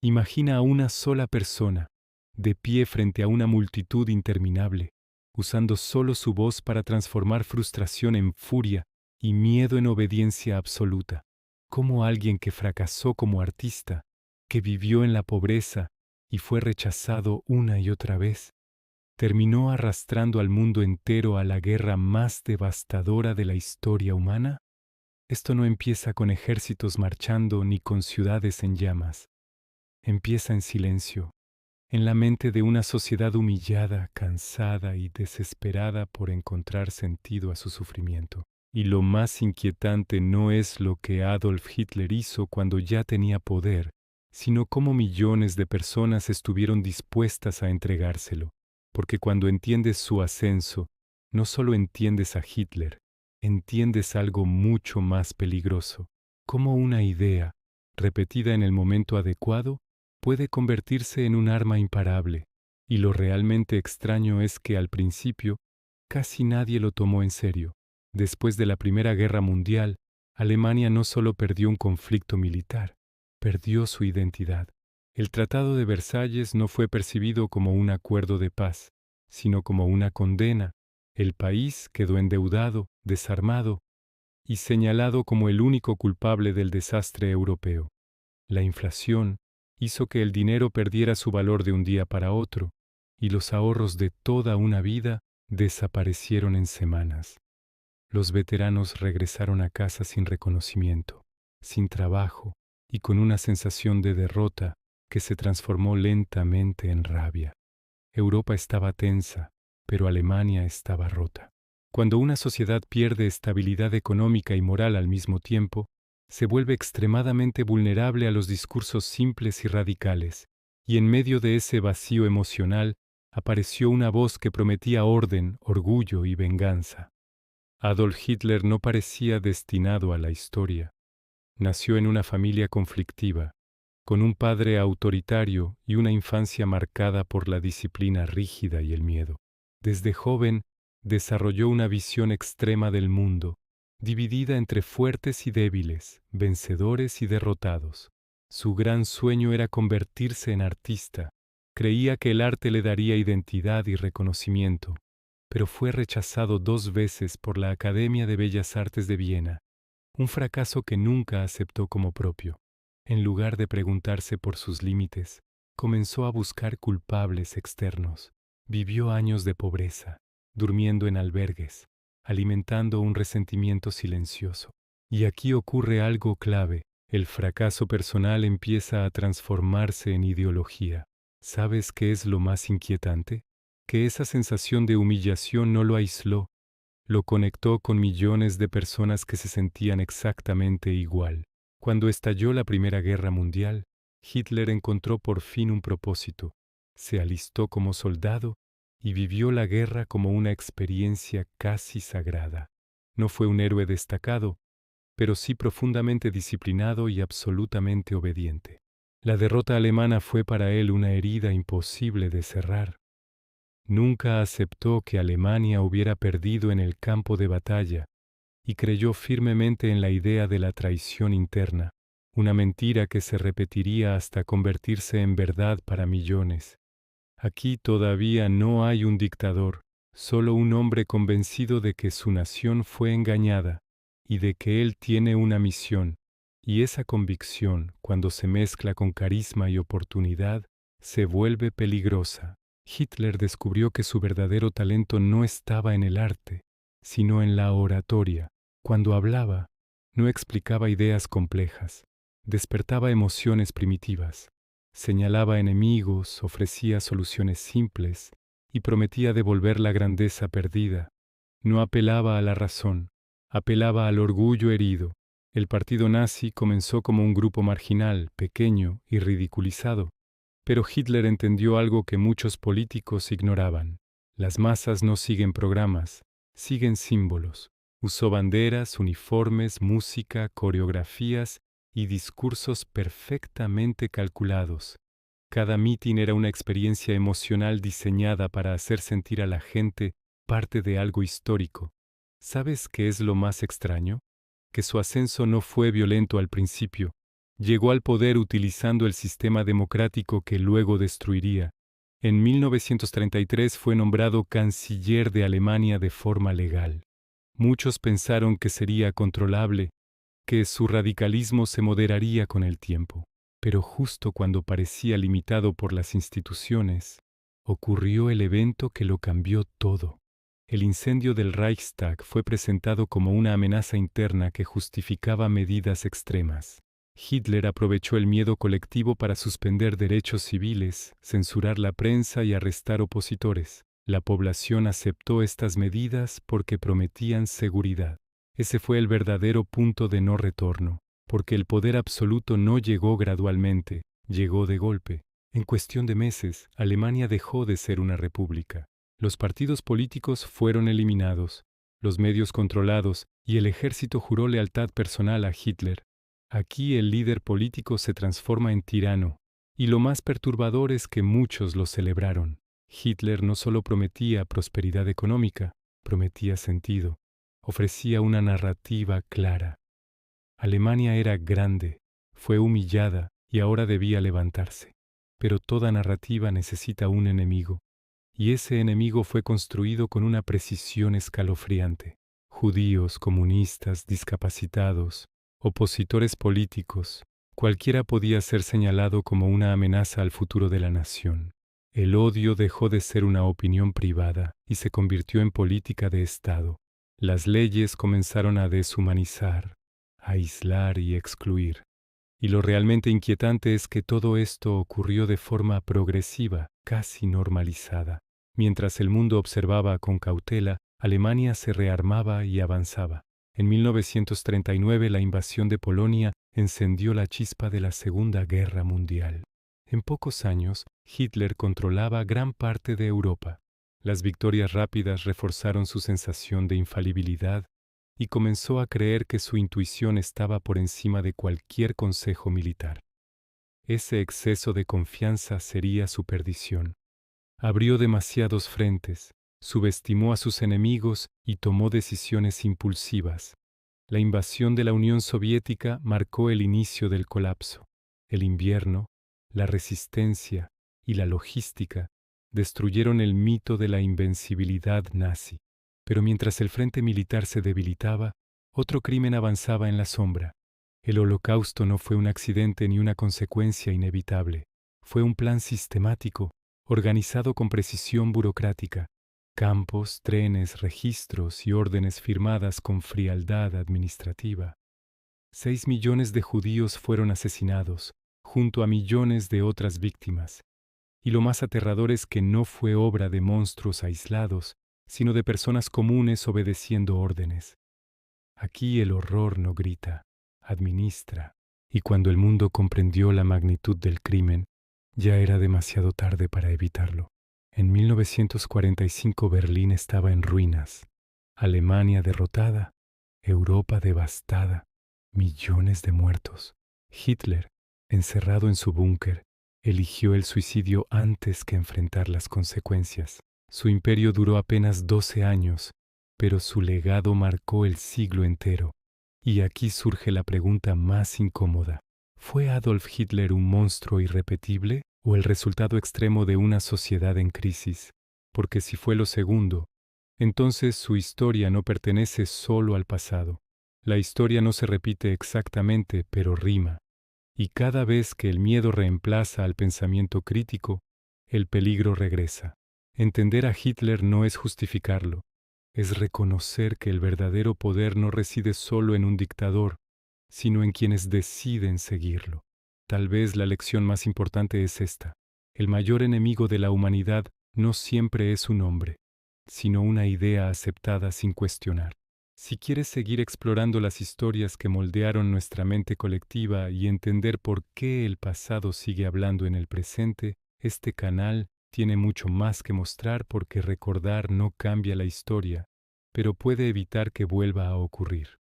Imagina a una sola persona, de pie frente a una multitud interminable, usando solo su voz para transformar frustración en furia y miedo en obediencia absoluta, como alguien que fracasó como artista, que vivió en la pobreza y fue rechazado una y otra vez, terminó arrastrando al mundo entero a la guerra más devastadora de la historia humana. Esto no empieza con ejércitos marchando ni con ciudades en llamas. Empieza en silencio, en la mente de una sociedad humillada, cansada y desesperada por encontrar sentido a su sufrimiento. Y lo más inquietante no es lo que Adolf Hitler hizo cuando ya tenía poder, sino cómo millones de personas estuvieron dispuestas a entregárselo. Porque cuando entiendes su ascenso, no solo entiendes a Hitler, entiendes algo mucho más peligroso, cómo una idea, repetida en el momento adecuado, puede convertirse en un arma imparable, y lo realmente extraño es que al principio casi nadie lo tomó en serio. Después de la Primera Guerra Mundial, Alemania no solo perdió un conflicto militar, perdió su identidad. El Tratado de Versalles no fue percibido como un acuerdo de paz, sino como una condena. El país quedó endeudado, desarmado y señalado como el único culpable del desastre europeo. La inflación hizo que el dinero perdiera su valor de un día para otro, y los ahorros de toda una vida desaparecieron en semanas. Los veteranos regresaron a casa sin reconocimiento, sin trabajo y con una sensación de derrota que se transformó lentamente en rabia. Europa estaba tensa, pero Alemania estaba rota. Cuando una sociedad pierde estabilidad económica y moral al mismo tiempo, se vuelve extremadamente vulnerable a los discursos simples y radicales, y en medio de ese vacío emocional apareció una voz que prometía orden, orgullo y venganza. Adolf Hitler no parecía destinado a la historia. Nació en una familia conflictiva, con un padre autoritario y una infancia marcada por la disciplina rígida y el miedo. Desde joven, desarrolló una visión extrema del mundo, dividida entre fuertes y débiles, vencedores y derrotados. Su gran sueño era convertirse en artista. Creía que el arte le daría identidad y reconocimiento, pero fue rechazado 2 veces por la Academia de Bellas Artes de Viena, un fracaso que nunca aceptó como propio. En lugar de preguntarse por sus límites, comenzó a buscar culpables externos. Vivió años de pobreza, durmiendo en albergues, alimentando un resentimiento silencioso. Y aquí ocurre algo clave. El fracaso personal empieza a transformarse en ideología. ¿Sabes qué es lo más inquietante? Que esa sensación de humillación no lo aisló, lo conectó con millones de personas que se sentían exactamente igual. Cuando estalló la Primera Guerra Mundial, Hitler encontró por fin un propósito. Se alistó como soldado y vivió la guerra como una experiencia casi sagrada. No fue un héroe destacado, pero sí profundamente disciplinado y absolutamente obediente. La derrota alemana fue para él una herida imposible de cerrar. Nunca aceptó que Alemania hubiera perdido en el campo de batalla y creyó firmemente en la idea de la traición interna, una mentira que se repetiría hasta convertirse en verdad para millones. Aquí todavía no hay un dictador, solo un hombre convencido de que su nación fue engañada y de que él tiene una misión, y esa convicción, cuando se mezcla con carisma y oportunidad, se vuelve peligrosa. Hitler descubrió que su verdadero talento no estaba en el arte, sino en la oratoria. Cuando hablaba, no explicaba ideas complejas, despertaba emociones primitivas, señalaba enemigos, ofrecía soluciones simples y prometía devolver la grandeza perdida. No apelaba a la razón, apelaba al orgullo herido. El partido nazi comenzó como un grupo marginal, pequeño y ridiculizado. Pero Hitler entendió algo que muchos políticos ignoraban. Las masas no siguen programas, siguen símbolos. Usó banderas, uniformes, música, coreografías y discursos perfectamente calculados. Cada mitin era una experiencia emocional diseñada para hacer sentir a la gente parte de algo histórico. ¿Sabes qué es lo más extraño? Que su ascenso no fue violento al principio. Llegó al poder utilizando el sistema democrático que luego destruiría. En 1933 fue nombrado canciller de Alemania de forma legal. Muchos pensaron que sería controlable, que su radicalismo se moderaría con el tiempo. Pero justo cuando parecía limitado por las instituciones, ocurrió el evento que lo cambió todo. El incendio del Reichstag fue presentado como una amenaza interna que justificaba medidas extremas. Hitler aprovechó el miedo colectivo para suspender derechos civiles, censurar la prensa y arrestar opositores. La población aceptó estas medidas porque prometían seguridad. Ese fue el verdadero punto de no retorno, porque el poder absoluto no llegó gradualmente, llegó de golpe. En cuestión de meses, Alemania dejó de ser una república. Los partidos políticos fueron eliminados, los medios controlados y el ejército juró lealtad personal a Hitler. Aquí el líder político se transforma en tirano, y lo más perturbador es que muchos lo celebraron. Hitler no solo prometía prosperidad económica, prometía sentido, ofrecía una narrativa clara. Alemania era grande, fue humillada y ahora debía levantarse. Pero toda narrativa necesita un enemigo, y ese enemigo fue construido con una precisión escalofriante. Judíos, comunistas, discapacitados, opositores políticos, cualquiera podía ser señalado como una amenaza al futuro de la nación. El odio dejó de ser una opinión privada y se convirtió en política de Estado. Las leyes comenzaron a deshumanizar, a aislar y excluir. Y lo realmente inquietante es que todo esto ocurrió de forma progresiva, casi normalizada. Mientras el mundo observaba con cautela, Alemania se rearmaba y avanzaba. En 1939 la invasión de Polonia encendió la chispa de la Segunda Guerra Mundial. En pocos años, Hitler controlaba gran parte de Europa. Las victorias rápidas reforzaron su sensación de infalibilidad y comenzó a creer que su intuición estaba por encima de cualquier consejo militar. Ese exceso de confianza sería su perdición. Abrió demasiados frentes, subestimó a sus enemigos y tomó decisiones impulsivas. La invasión de la Unión Soviética marcó el inicio del colapso. El invierno, la resistencia y la logística destruyeron el mito de la invencibilidad nazi. Pero mientras el frente militar se debilitaba, otro crimen avanzaba en la sombra. El Holocausto no fue un accidente ni una consecuencia inevitable. Fue un plan sistemático, organizado con precisión burocrática. Campos, trenes, registros y órdenes firmadas con frialdad administrativa. 6 millones de judíos fueron asesinados, junto a millones de otras víctimas. Y lo más aterrador es que no fue obra de monstruos aislados, sino de personas comunes obedeciendo órdenes. Aquí el horror no grita, administra, y cuando el mundo comprendió la magnitud del crimen, ya era demasiado tarde para evitarlo. En 1945 Berlín estaba en ruinas, Alemania derrotada, Europa devastada, millones de muertos. Hitler, encerrado en su búnker, eligió el suicidio antes que enfrentar las consecuencias. Su imperio duró apenas 12 años, pero su legado marcó el siglo entero. Y aquí surge la pregunta más incómoda. ¿Fue Adolf Hitler un monstruo irrepetible o el resultado extremo de una sociedad en crisis? Porque si fue lo segundo, entonces su historia no pertenece solo al pasado. La historia no se repite exactamente, pero rima. Y cada vez que el miedo reemplaza al pensamiento crítico, el peligro regresa. Entender a Hitler no es justificarlo, es reconocer que el verdadero poder no reside solo en un dictador, sino en quienes deciden seguirlo. Tal vez la lección más importante es esta: el mayor enemigo de la humanidad no siempre es un hombre, sino una idea aceptada sin cuestionar. Si quieres seguir explorando las historias que moldearon nuestra mente colectiva y entender por qué el pasado sigue hablando en el presente, este canal tiene mucho más que mostrar, porque recordar no cambia la historia, pero puede evitar que vuelva a ocurrir.